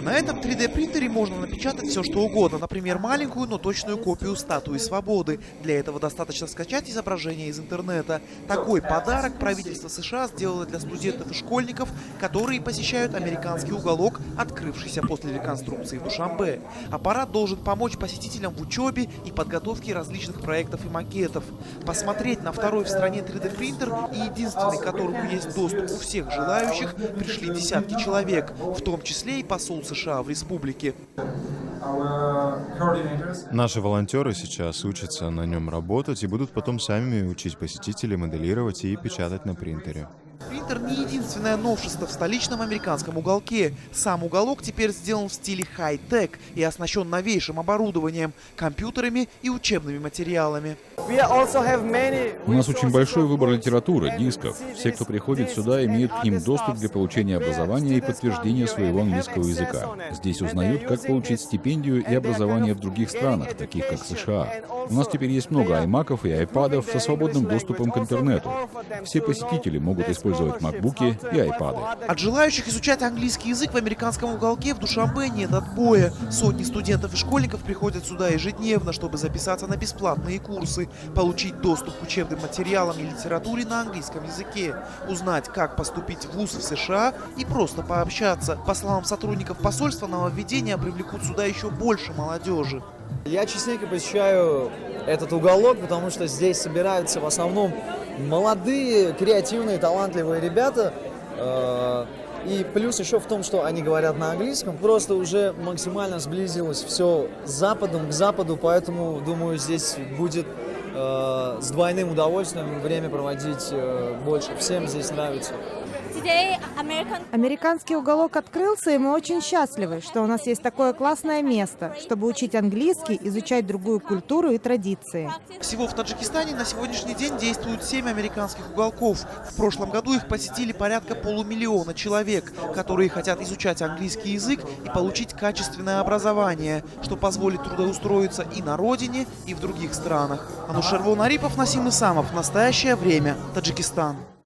На этом 3D-принтере можно напечатать все, что угодно, например, маленькую, но точную копию статуи свободы. Для этого достаточно скачать изображение из интернета. Такой подарок правительство США сделало для студентов и школьников, которые посещают американский уголок, открывшийся после реконструкции в Душанбе. Аппарат должен помочь посетителям в учебе и подготовке различных проектов и макетов. Посмотреть на второй в стране 3D-принтер и единственный, к которому есть доступ у всех желающих, пришли десятки человек, в том числе и посол США в республике. Наши волонтеры сейчас учатся на нем работать и будут потом сами учить посетителей моделировать и печатать на принтере. Принтер не единственное новшество в столичном американском уголке. Сам уголок теперь сделан в стиле хай-тек и оснащен новейшим оборудованием, компьютерами и учебными материалами. У нас очень большой выбор литературы, дисков. Все, кто приходит сюда, имеют к ним доступ для получения образования и подтверждения своего английского языка. Здесь узнают, как получить стипендию и образование в других странах, таких как США. У нас теперь есть много аймаков и айпадов со свободным доступом к интернету. Все посетители могут использовать макбуки и айпады. От желающих изучать английский язык в американском уголке в Душанбе нет отбоя. Сотни студентов и школьников приходят сюда ежедневно, чтобы записаться на бесплатные курсы, получить доступ к учебным материалам и литературе на английском языке, узнать, как поступить в вуз в США и просто пообщаться. По словам сотрудников посольства, нововведения привлекут сюда еще больше молодежи. Я частенько посещаю этот уголок, потому что здесь собираются в основном молодые, креативные, талантливые ребята. И плюс еще в том, что они говорят на английском. Просто уже максимально сблизилось все с Западом, к Западу, поэтому, думаю, здесь будет с двойным удовольствием время проводить больше. Всем здесь нравится. Американский уголок открылся, и мы очень счастливы, что у нас есть такое классное место, чтобы учить английский, изучать другую культуру и традиции. Всего в Таджикистане на сегодняшний день действуют 7 американских уголков. В прошлом году их посетили порядка 500 000 человек, которые хотят изучать английский язык и получить качественное образование, что позволит трудоустроиться и на родине, и в других странах. Анушер Арипов, Насим Исамов. В настоящее время. Таджикистан.